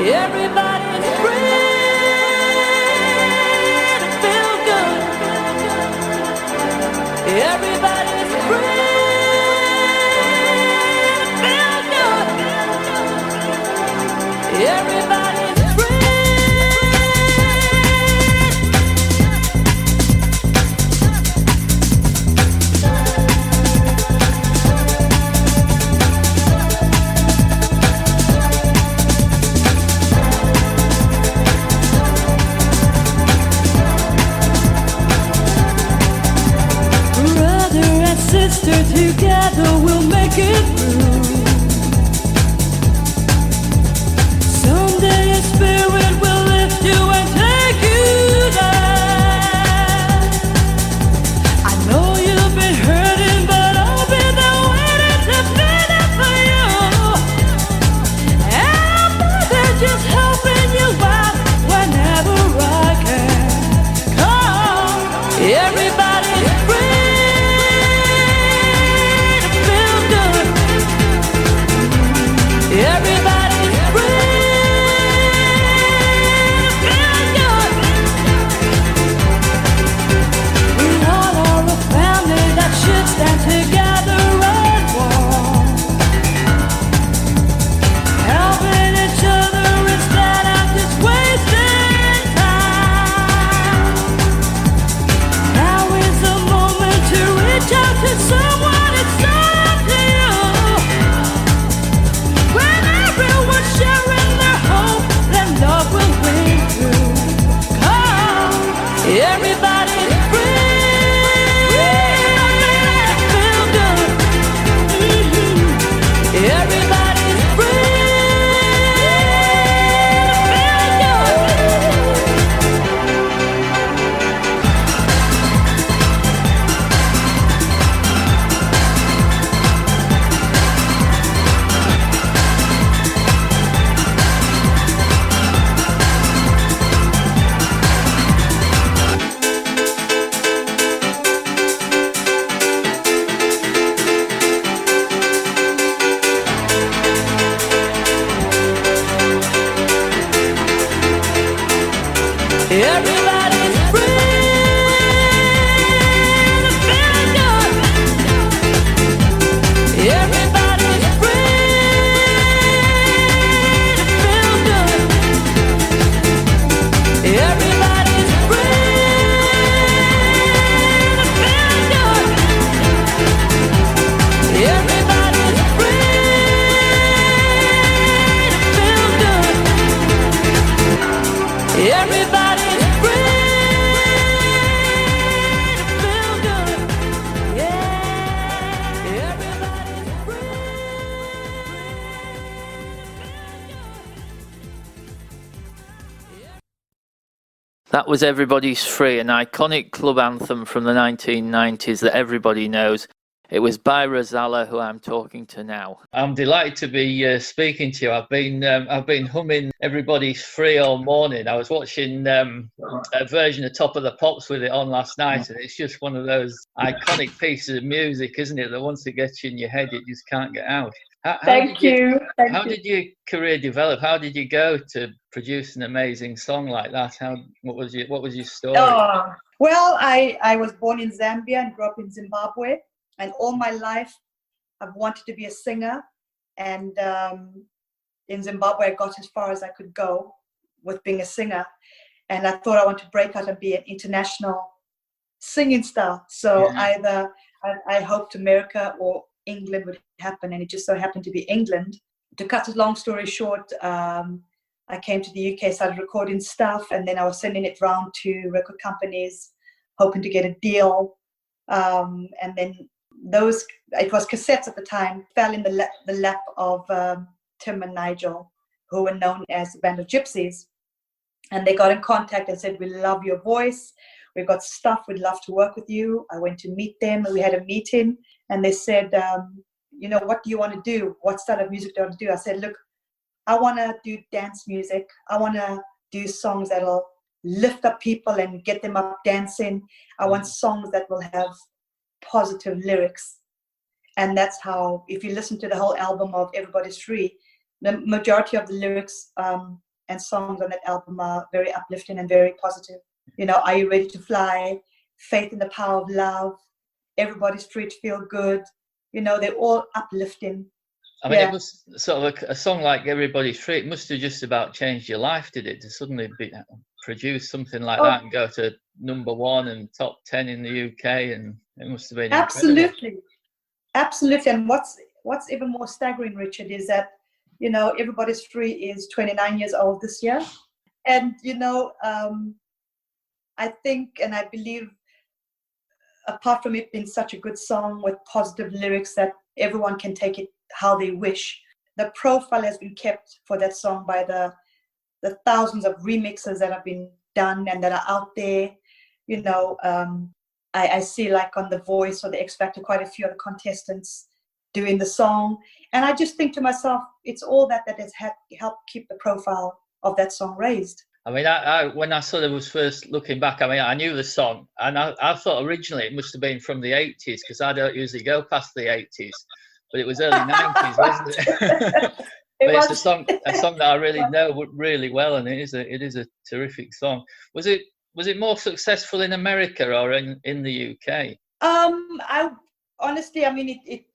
Everybody's free to feel good. Everybody's free to feel good. Everybody's free. Sister, together we'll make it through. Someday a spirit will lift you and take you there. I know you've been hurting, but I'll be there waiting to be there for you. And I'm there just helping you out whenever I can. Come, everybody's free. Everybody's free to feel good. We all are a family that should stand together and warm, helping each other instead of just wasting time. Now is the moment to reach out to someone. It's up to you. Sharing their hope, then love will bring through. Come, everybody's free to feel good. Everybody's free to Everybody's free to feel good. Everybody's free to feel good. Everybody's free to feel good. Everybody's free to feel good. Everybody's That was Everybody's Free, an iconic club anthem from the 1990s that everybody knows. It was by Rozalla, who I'm talking to now. I'm delighted to be speaking to you. I've been humming Everybody's Free all morning. I was watching a version of Top of the Pops with it on last night, and it's just one of those iconic pieces of music, isn't it? That once it gets you in your head, it just can't get out. How did your career develop? How did you go to produce an amazing song like that? What was your story? Well, I was born in Zambia and grew up in Zimbabwe, and all my life I've wanted to be a singer. And in Zimbabwe, I got as far as I could go with being a singer, and I thought I want to break out and be an international singing star. So either I hoped America or England would happen, and it just so happened to be England. To cut a long story short, I came to the UK, started recording stuff, and then I was sending it round to record companies, hoping to get a deal. And then it was cassettes at the time, fell in the lap of Tim and Nigel, who were known as the Band of Gypsies. And they got in contact and said, "We love your voice. We've got stuff. We'd love to work with you." I went to meet them, and we had a meeting, and they said, "What do you want to do? What style of music do you want to do?" I said, "Look, I want to do dance music. I want to do songs that'll lift up people and get them up dancing. I want songs that will have positive lyrics." And that's how, if you listen to the whole album of Everybody's Free, the majority of the lyrics and songs on that album are very uplifting and very positive. You know, Are You Ready to Fly? Faith in the Power of Love, Everybody's Free to Feel Good. You know, they're all uplifting. I mean, it was sort of a song like Everybody's Free. It must have just about changed your life, did it? To suddenly produce something like that and go to #1 and top 10 in the UK, and it must have been absolutely, absolutely. And what's even more staggering, Richard, is that, you know, Everybody's Free is 29 years old this year, and you know, I think and I believe, apart from it being such a good song with positive lyrics that everyone can take it how they wish, the profile has been kept for that song by the thousands of remixes that have been done and that are out there. You know, I see, like, on The Voice or the X Factor, quite a few of the contestants doing the song, and I just think to myself, it's all that has helped keep the profile of that song raised. I mean, I when I sort of was first looking back, I mean, I knew the song, and I thought originally it must have been from the 80s, because I don't usually go past the 80s, but it was early 90s, wasn't it? But it's a song that I really know really well, and it is a terrific song. Was it more successful in America or in the UK? I honestly, I mean, it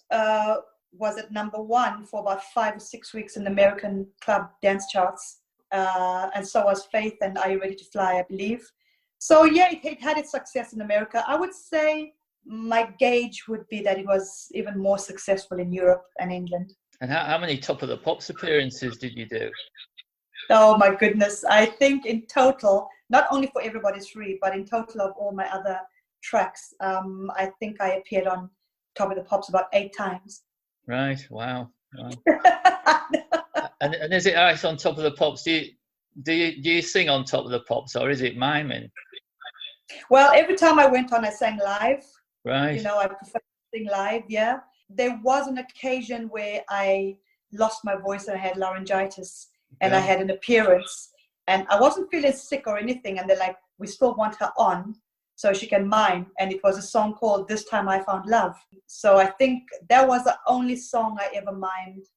was at #1 for about 5 or 6 weeks in the American club dance charts. And so was Faith and Are You Ready to Fly, I believe. So yeah, it had its success in America. I would say my gauge would be that it was even more successful in Europe and England. And how many Top of the Pops appearances did you do? Oh my goodness. I think in total, not only for Everybody's Free, but in total of all my other tracks, I think I appeared on Top of the Pops about 8 times. Right, wow. And is it right on Top of the Pops? Do you sing on Top of the Pops, or is it miming? Well, every time I went on, I sang live. Right. You know, I prefer to sing live. Yeah. There was an occasion where I lost my voice and I had laryngitis, and I had an appearance, and I wasn't feeling sick or anything. And they're like, we still want her on so she can mime. And it was a song called This Time I Found Love. So I think that was the only song I ever mimed.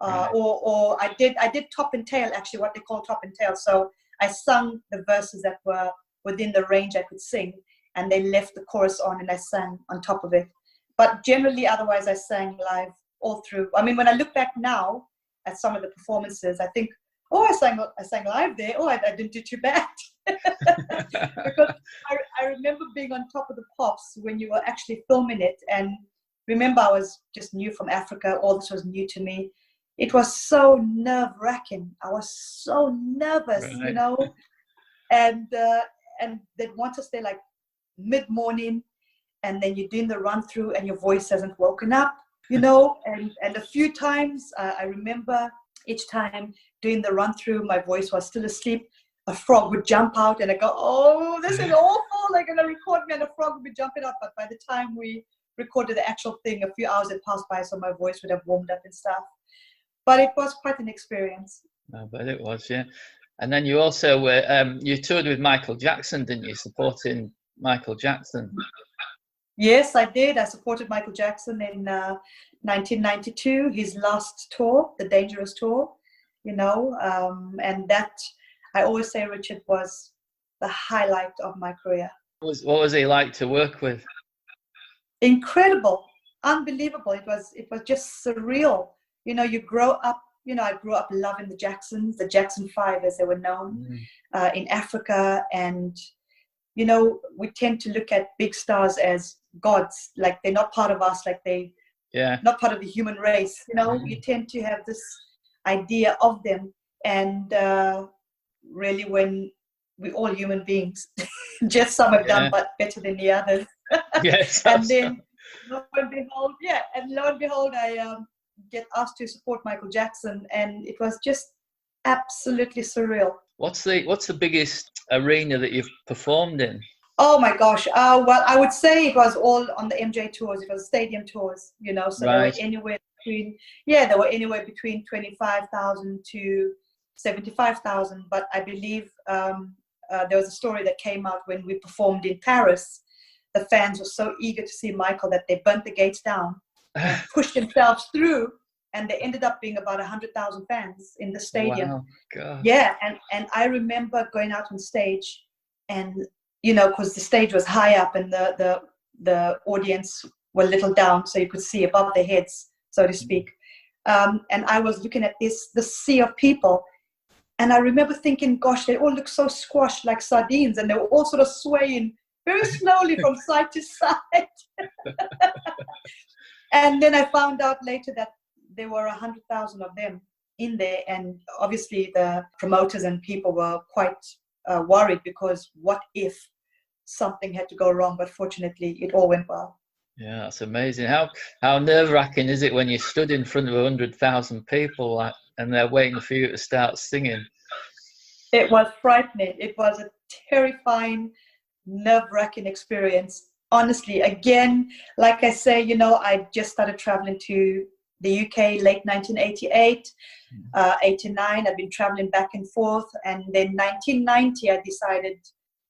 Right. Or I did top and tail, actually, what they call top and tail. So I sung the verses that were within the range I could sing, and they left the chorus on and I sang on top of it. But generally, otherwise, I sang live all through. I mean, when I look back now at some of the performances, I think, oh, I sang live there. Oh, I didn't do too bad. Because I remember being on Top of the Pops when you were actually filming it. And remember, I was just new from Africa. All this was new to me. It was so nerve-wracking. I was so nervous, right. You know. And they'd want us there like mid-morning, and then you're doing the run-through and your voice hasn't woken up, you know. And a few times, I remember each time doing the run-through, my voice was still asleep. A frog would jump out and I go, oh, this is awful. They're going to record me and a frog would be jumping up. But by the time we recorded the actual thing, a few hours had passed by, so my voice would have warmed up and stuff. But it was quite an experience. I bet it was, yeah. And then you also were, you toured with Michael Jackson, didn't you, supporting Michael Jackson? Yes, I did. I supported Michael Jackson in 1992, his last tour, the Dangerous Tour, you know. And that, I always say, Richard, was the highlight of my career. What was he like to work with? Incredible, unbelievable. It was just surreal. You know, you grow up, you know, I grew up loving the Jacksons, the Jackson 5 as they were known, in Africa. And, you know, we tend to look at big stars as gods, like they're not part of us, like not part of the human race. You know, you tend to have this idea of them. And really, when we're all human beings, just some have done but better than the others. Yes. And then, lo and behold, I get asked to support Michael Jackson, and it was just absolutely surreal. What's the biggest arena that you've performed in? Oh my gosh. Well, I would say it was all on the MJ tours. It was stadium tours, you know, so right. They were anywhere between 25,000 to 75,000. But I believe there was a story that came out when we performed in Paris. The fans were so eager to see Michael that they burnt the gates down, pushed themselves through and there ended up being about 100,000 fans in the stadium. Wow, God. Yeah, and I remember going out on stage, and you know, because the stage was high up and the audience were a little down, so you could see above their heads, so to speak. And I was looking at this sea of people, and I remember thinking, gosh, they all look so squashed like sardines, and they were all sort of swaying very slowly from side to side. And then I found out later that there were 100,000 of them in there, and obviously the promoters and people were quite worried, because what if something had to go wrong? But fortunately, it all went well. Yeah, that's amazing. How nerve-wracking is it when you stood in front of 100,000 people and they're waiting for you to start singing? It was frightening. It was a terrifying, nerve-wracking experience. Honestly, again, like I say, you know, I just started traveling to the UK late 1988, 89. I've been traveling back and forth. And then 1990, I decided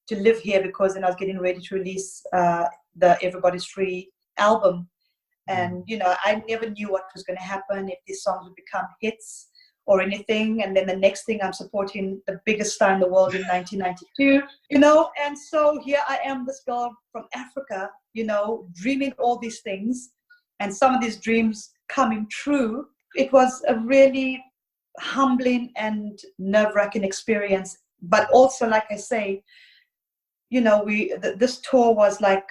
to live here, because then I was getting ready to release the Everybody's Free album. And, you know, I never knew what was going to happen, if these songs would become hits or anything. And then the next thing, I'm supporting the biggest star in the world in 1992, you know. And so here I am, this girl from Africa, you know, dreaming all these things, and some of these dreams coming true. It was a really humbling and nerve-wracking experience. But also, like I say, you know, this tour was like,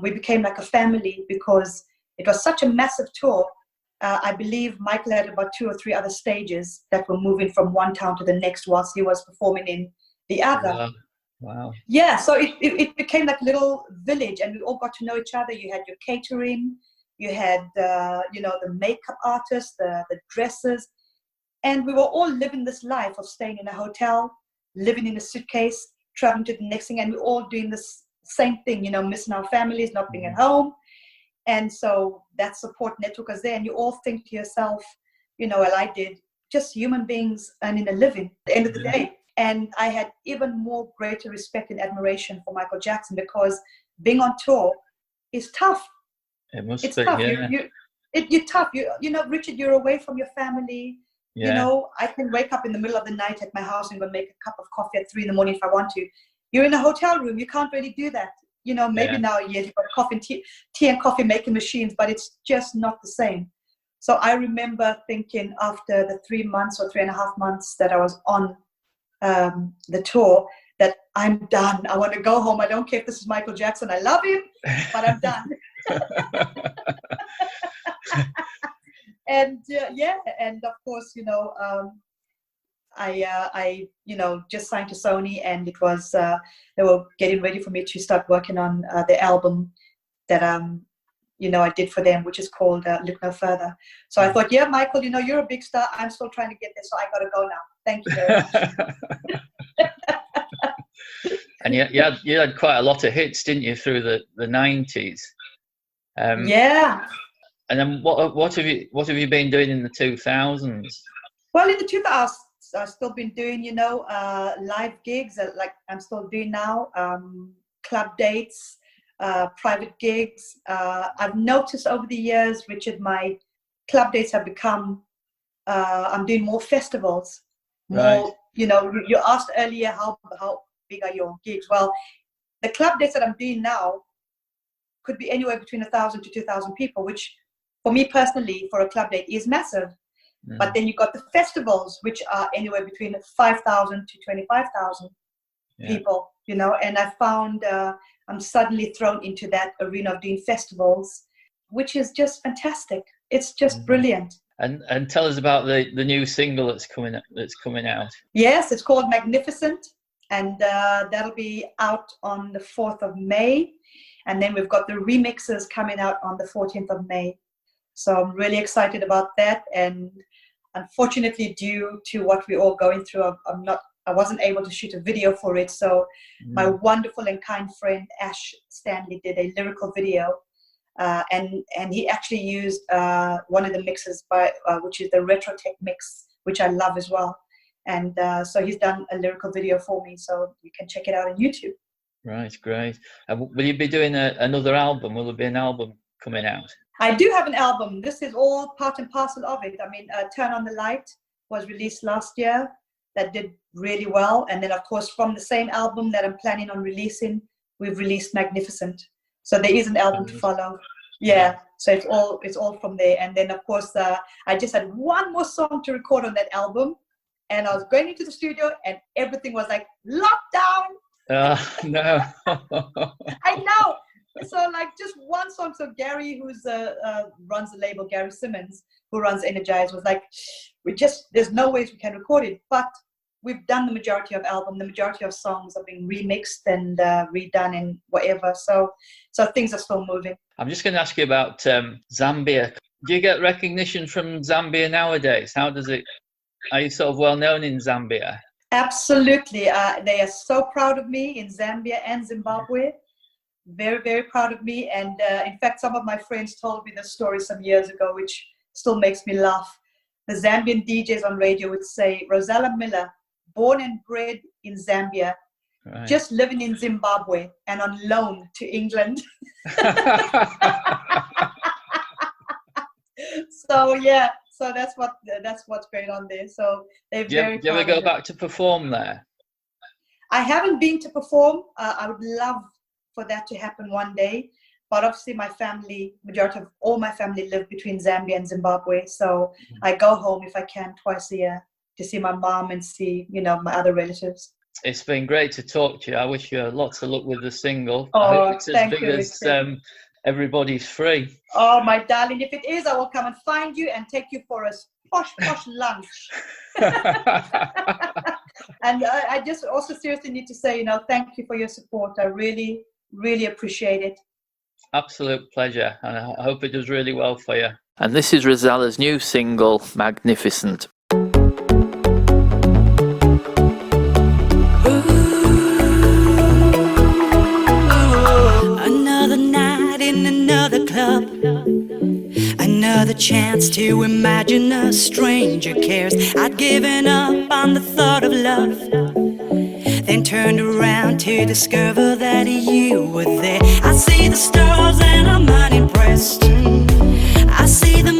we became like a family, because it was such a massive tour. I believe Michael had about 2 or 3 other stages that were moving from one town to the next whilst he was performing in the other. Wow. Yeah, so it became like a little village, and we all got to know each other. You had your catering, you had, you know, the makeup artists, the dressers, and we were all living this life of staying in a hotel, living in a suitcase, traveling to the next thing, and we're all doing this same thing, you know, missing our families, not being at home. And so that support network was there, and you all think to yourself, you know, well, I did, just human beings earning a living at the end of the day. And I had even more greater respect and admiration for Michael Jackson, because being on tour is tough. It must it's be, tough. yeah. You're tough. You know, Richard, you're away from your family. Yeah. You know, I can wake up in the middle of the night at my house and go make a cup of coffee at 3 in the morning if I want to. You're in a hotel room. You can't really do that. You know, maybe now, yes, you've got coffee and tea and coffee making machines, but it's just not the same. So I remember thinking, after the 3 months or 3.5 months that I was on the tour, that I'm done. I want to go home. I don't care if this is Michael Jackson. I love him, but I'm done. And and of course, you know, I you know, just signed to Sony, and it was they were getting ready for me to start working on the album that you know, I did for them, which is called Look No Further. So I thought, yeah, Michael, you know, you're a big star. I'm still trying to get there, so I got to go now. Thank you very much. And you had quite a lot of hits, didn't you, through the 90s? Yeah. And then what have you been doing in the 2000s? Well, in the 2000s, I've still been doing, you know, live gigs, like I'm still doing now, club dates, private gigs. I've noticed over the years, Richard, my club dates have become, I'm doing more festivals, more, right. You know, you asked earlier how big are your gigs. Well, the club dates that I'm doing now could be anywhere between 1,000 to 2,000 people, which for me personally, for a club date, is massive. But then you've got the festivals, which are anywhere between 5,000 to 25,000 people, you know, and I found I'm suddenly thrown into that arena of doing festivals, which is just fantastic. It's just brilliant. And tell us about the new single that's coming out. Yes, it's called Magnificent, and that'll be out on the 4th of May. And then we've got the remixes coming out on the 14th of May. So I'm really excited about that. And unfortunately, due to what we're all going through, I wasn't able to shoot a video for it. So my wonderful and kind friend, Ash Stanley, did a lyrical video. And he actually used one of the mixes which is the Retro Tech mix, which I love as well. And so he's done a lyrical video for me. So you can check it out on YouTube. Right, great. Will you be doing another album? Will there be an album coming out? I do have an album. This is all part and parcel of it. I mean, Turn on the Light was released last year. That did really well. And then, of course, from the same album that I'm planning on releasing, we've released Magnificent. So there is an album to follow. Yeah. So it's all from there. And then, of course, I just had one more song to record on that album. And I was going into the studio and everything was like lockdown. No. I know. So like just one song. So Gary, who's runs the label, Gary Simmons, who runs Energize, was like, there's no ways we can record it. But we've done the majority of album. The majority of songs are being remixed and redone and whatever. So things are still moving. I'm just going to ask you about Zambia. Do you get recognition from Zambia nowadays? How does it? Are you sort of well known in Zambia? Absolutely. They are so proud of me in Zambia and Zimbabwe. Very, very proud of me. And in fact, some of my friends told me this story some years ago, which still makes me laugh. The Zambian DJs on radio would say, Rozalla Miller, born and bred in Zambia, right, just living in Zimbabwe and on loan to England. So yeah, so that's what's going on there. So they're very. Do you ever go back to perform there? I haven't been to perform. I would love for that to happen one day, but obviously majority of all my family live between Zambia and Zimbabwe. So I go home if I can twice a year to see my mom and see, my other relatives. It's been great to talk to you. I wish you lots of luck with the single. Oh, I hope it's as big you. as Everybody's Free. Oh, my darling, if it is, I will come and find you and take you for a posh lunch. And I just also seriously need to say, thank you for your support. I really, really appreciate it. Absolute pleasure. And I hope it does really well for you. And this is Rozalla's new single, Magnificent. Another night in another club, another chance to imagine a stranger cares. I'd given up on the thought of love, then turned around to discover that you were there. I see the stars and I'm unimpressed. I see the